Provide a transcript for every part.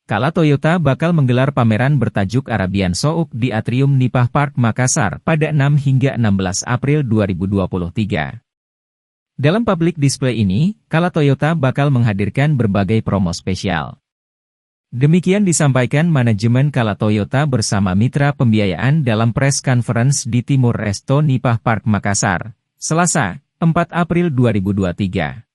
Kala Toyota bakal menggelar pameran bertajuk Arabian Souk di Atrium Nipah Park Makassar pada 6 hingga 16 April 2023. Dalam public display ini, Kala Toyota bakal menghadirkan berbagai promo spesial. Demikian disampaikan manajemen Kala Toyota bersama mitra pembiayaan dalam press conference di Timur Resto Nipah Park Makassar, Selasa, 4 April 2023.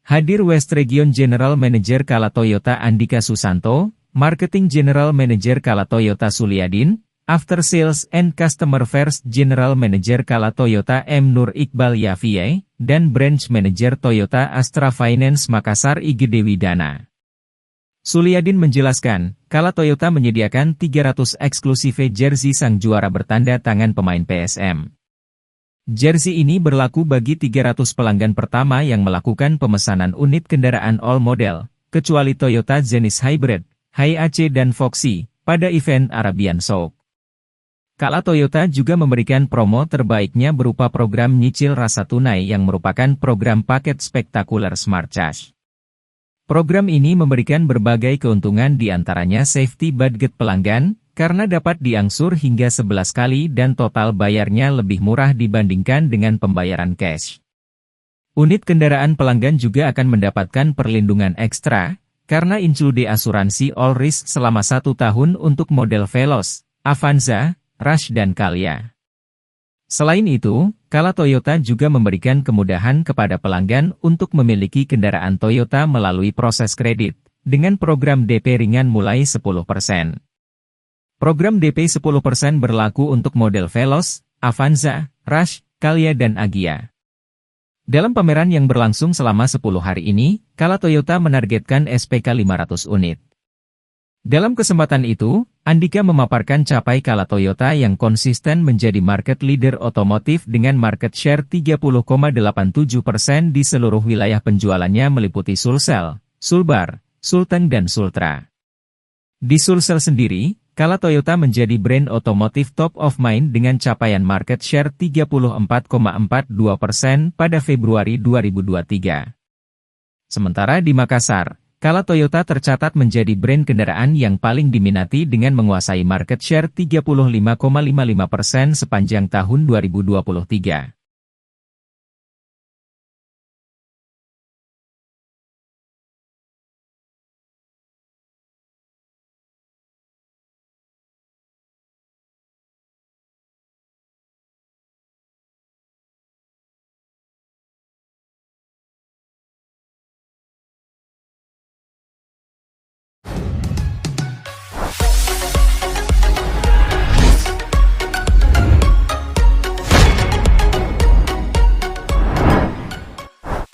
Hadir West Region General Manager Kala Toyota Andika Susanto, Marketing General Manager Kala Toyota Suliadin, After Sales and Customer Affairs General Manager Kala Toyota M. Nur Iqbal Yafie, dan Branch Manager Toyota Astra Finance Makassar Ige Dewi Dana. Suliadin menjelaskan, Kala Toyota menyediakan 300 eksklusif jersey sang juara bertanda tangan pemain PSM. Jersey ini berlaku bagi 300 pelanggan pertama yang melakukan pemesanan unit kendaraan all model, kecuali Toyota Zenith Hybrid, Hiace dan Foxy, pada event Arabian Souk. Kala Toyota juga memberikan promo terbaiknya berupa program nyicil rasa tunai yang merupakan program paket spektakuler Smart Cash. Program ini memberikan berbagai keuntungan diantaranya safety budget pelanggan, karena dapat diangsur hingga 11 kali dan total bayarnya lebih murah dibandingkan dengan pembayaran cash. Unit kendaraan pelanggan juga akan mendapatkan perlindungan ekstra, karena include asuransi all risk selama 1 tahun untuk model Veloz, Avanza, Rush dan Calya. Selain itu, Kala Toyota juga memberikan kemudahan kepada pelanggan untuk memiliki kendaraan Toyota melalui proses kredit, dengan program DP ringan mulai 10%. Program DP 10% berlaku untuk model Veloz, Avanza, Rush, Calya dan Agya. Dalam pameran yang berlangsung selama 10 hari ini, Kala Toyota menargetkan SPK 500 unit. Dalam kesempatan itu, Andika memaparkan capai Kala Toyota yang konsisten menjadi market leader otomotif dengan market share 30,87% di seluruh wilayah penjualannya meliputi Sulsel, Sulbar, Sulteng dan Sultra. Di Sulsel sendiri, Kala Toyota menjadi brand otomotif top of mind dengan capaian market share 34,42% pada Februari 2023. Sementara di Makassar, Kala Toyota tercatat menjadi brand kendaraan yang paling diminati dengan menguasai market share 35,55% sepanjang tahun 2023.